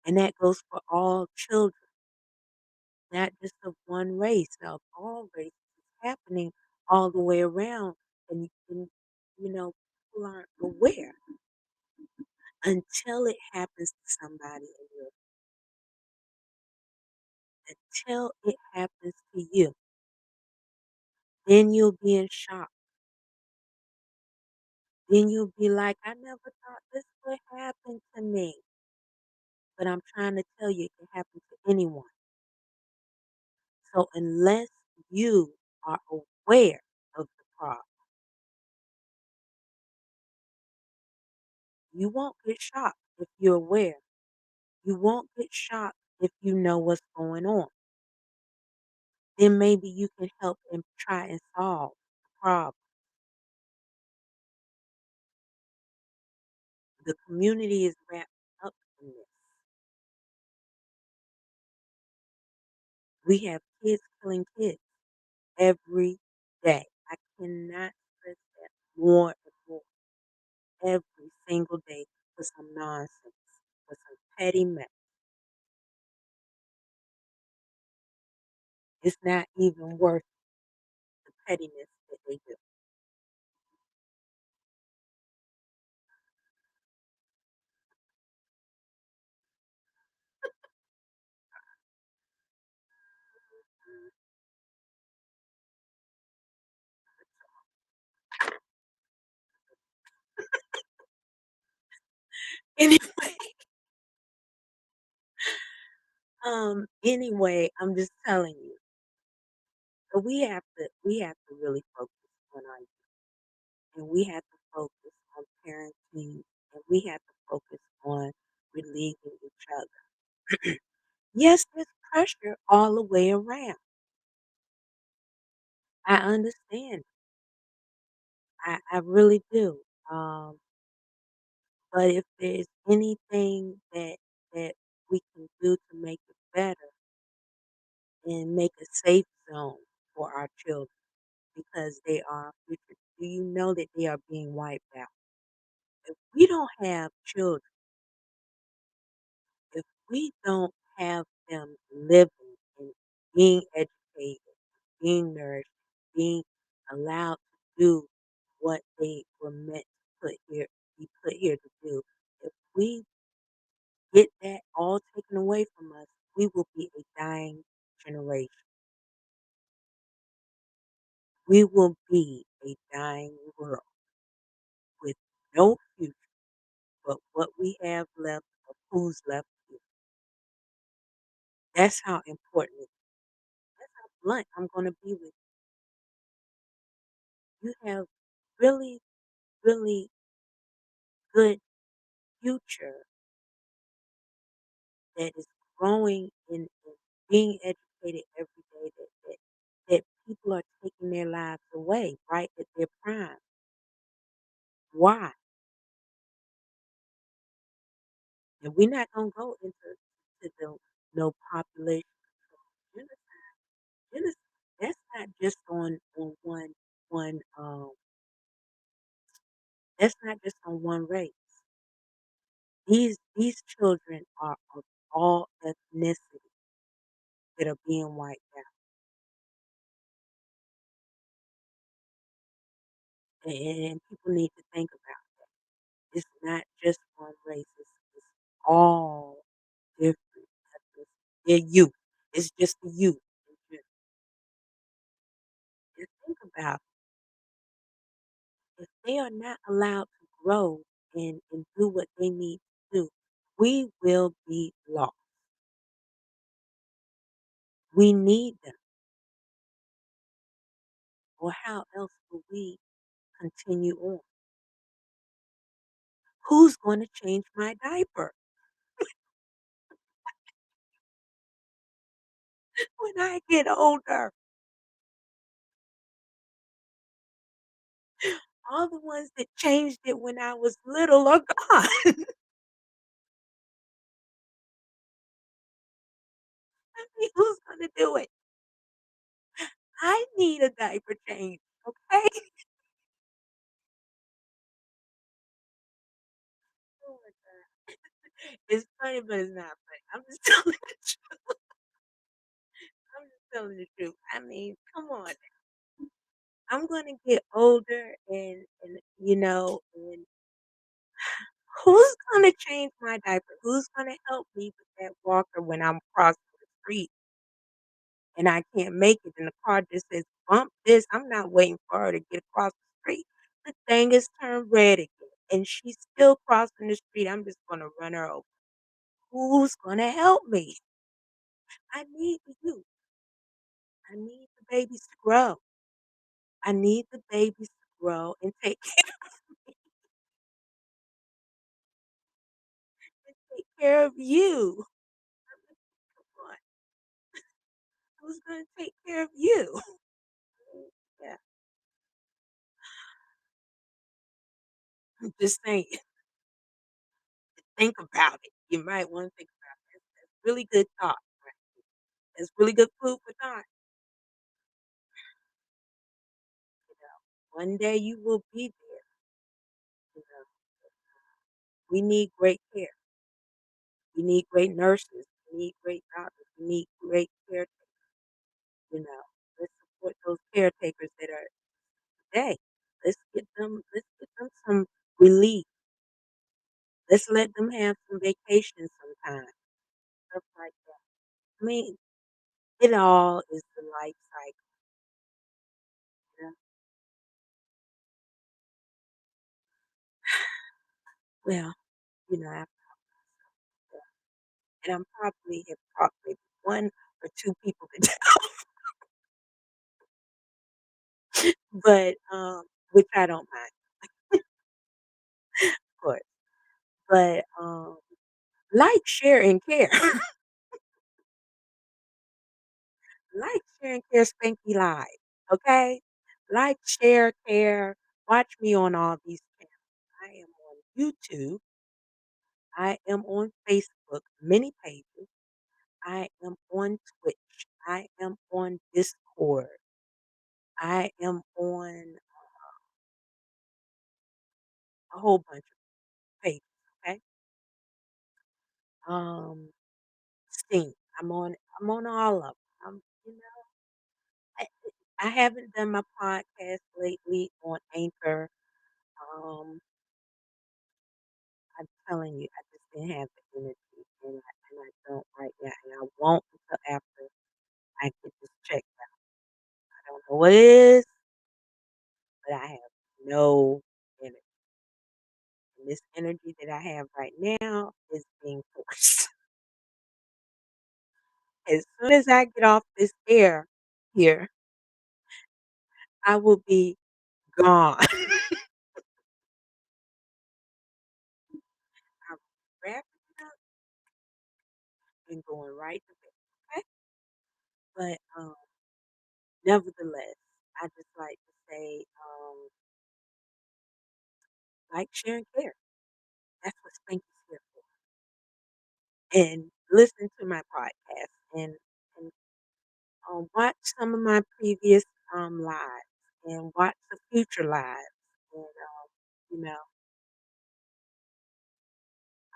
And that goes for all children, not just of one race, of all races. It's happening all the way around and people aren't aware until it happens to somebody till it happens to you. Then you'll be in shock. Then you'll be like, "I never thought this would happen to me." But I'm trying to tell you, it can happen to anyone. So unless you are aware of the problem, you won't get shocked if you're aware. You won't get shocked if you know what's going on. Then maybe you can help and try and solve the problem. The community is wrapped up in this. We have kids killing kids every day. I cannot stress that more and more. Every single day for some nonsense, for some petty mess. It's not even worth the pettiness that they do. Anyway, anyway, I'm just telling you. So we have to really focus on our youth, and we have to focus on parenting, and we have to focus on relieving each other. Yes, there's pressure all the way around. I understand. I really do. But if there's anything that we can do to make it better and make a safe zone for our children because they are our future, do you know that they are being wiped out? If we don't have children, if we don't have them living and being educated, being nourished, being allowed to do what they were meant to be put here to do, if we get that all taken away from us, we will be a dying generation. We will be a dying world with no future but what we have left or who's left here. That's how important it is. That's how blunt I'm going to be with you. You have really, really good future that is growing in being educated every day that people are taking their lives away right at their prime. Why? And we're not gonna go into the no population control. Genocide, that's not just on one that's not just on one race. These children are of all ethnicities that are being wiped out. And people need to think about it's not just one race, it's all different ethnicities. They're youth. It's just the youth. Just think about if they are not allowed to grow and do what they need to do, we will be lost. We need them, or how else will we continue on? Who's going to change my diaper when I get older? All the ones that changed it when I was little are gone. I mean, who's going to do it? I need a diaper change, okay? Oh my God. It's funny, but it's not funny. I'm just telling the truth. I'm just telling the truth. I mean, come on. I'm gonna get older and who's gonna change my diaper? Who's gonna help me with that walker when I'm crossing the street? and I can't make it, and the car just says, "Bump this." I'm not waiting for her to get across the street. The thing is turned red again, and she's still crossing the street. I'm just gonna run her over. Who's gonna help me? I need you. I need the babies to grow. I need the babies to grow and take take care of you. Come on, who's gonna take care of you? Yeah, I'm just saying, think about it. You might wanna think about it. That's really good thought, right? That's really good food for thought, you know. One day you will be there, you know. We need great care. We need great nurses. We need great doctors. We need great caretakers, you know. Let's support those caretakers that are today. Let's get them some relief. Let's let them have some vacation sometime, stuff like that. I mean, it all is the life cycle, you know? Well, you know, I've and I'm probably have talked maybe 1 or 2 people to death, but, which I don't mind, of course. But, like, share, and care. Like, share, and care Spanky Live, okay? Like, share, care. Watch me on all these channels. I am on YouTube. I am on Facebook, many pages. I am on Twitch. I am on Discord. I am on a whole bunch of pages, okay? Um, Steam. I'm on all of them. You know, I I haven't done my podcast lately on Anchor. Um, I'm telling you, I just didn't have the energy, and I don't right now, and I won't until after I get this checked out. I don't know what it is, but I have no energy. And this energy that I have right now is being forced. As soon as I get off this air here, I will be gone. I'm wrapping it up and going right to bed. Okay? But nevertheless, I just like to say, like, share, and care. That's what Spanky's here for. And listen to my podcast and watch some of my previous lives and watch the future lives. And you know,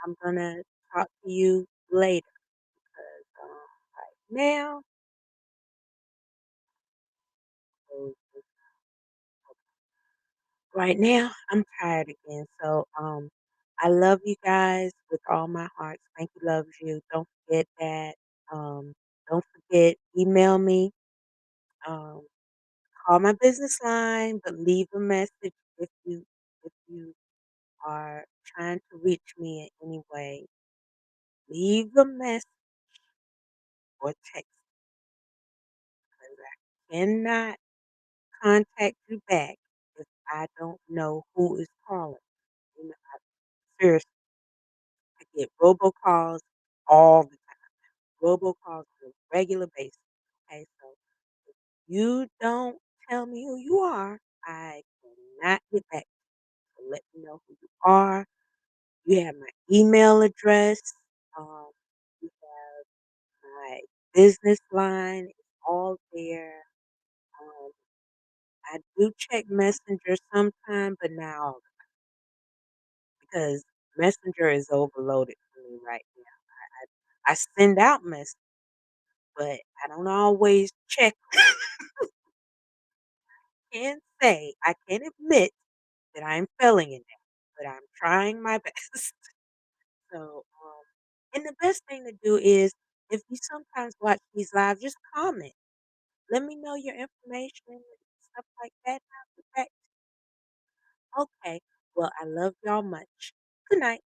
I'm gonna talk to you later because now, uh, right now, I'm tired again. So I love you guys with all my heart. Spanky loves you. Don't forget that. Um, don't forget, email me. Um, call my business line, but leave a message if you are trying to reach me in any way. Leave a message or text because I cannot contact you back if I don't know who is calling. You know, seriously, I get robocalls all the time. Robocalls on a regular basis. Okay, so if you don't tell me who you are, I cannot get back. So let me know who you are. You have my email address. Um, you have my business line. It's all there. Um, I do check Messenger sometime, but now because Messenger is overloaded for me right now. I send out messages, but I don't always check. I can admit that I'm failing in that, but I'm trying my best. So, and the best thing to do is if you sometimes watch these live, just comment. let me know your information and stuff like that. I'll get back. Okay. Well, I love y'all much. Good night.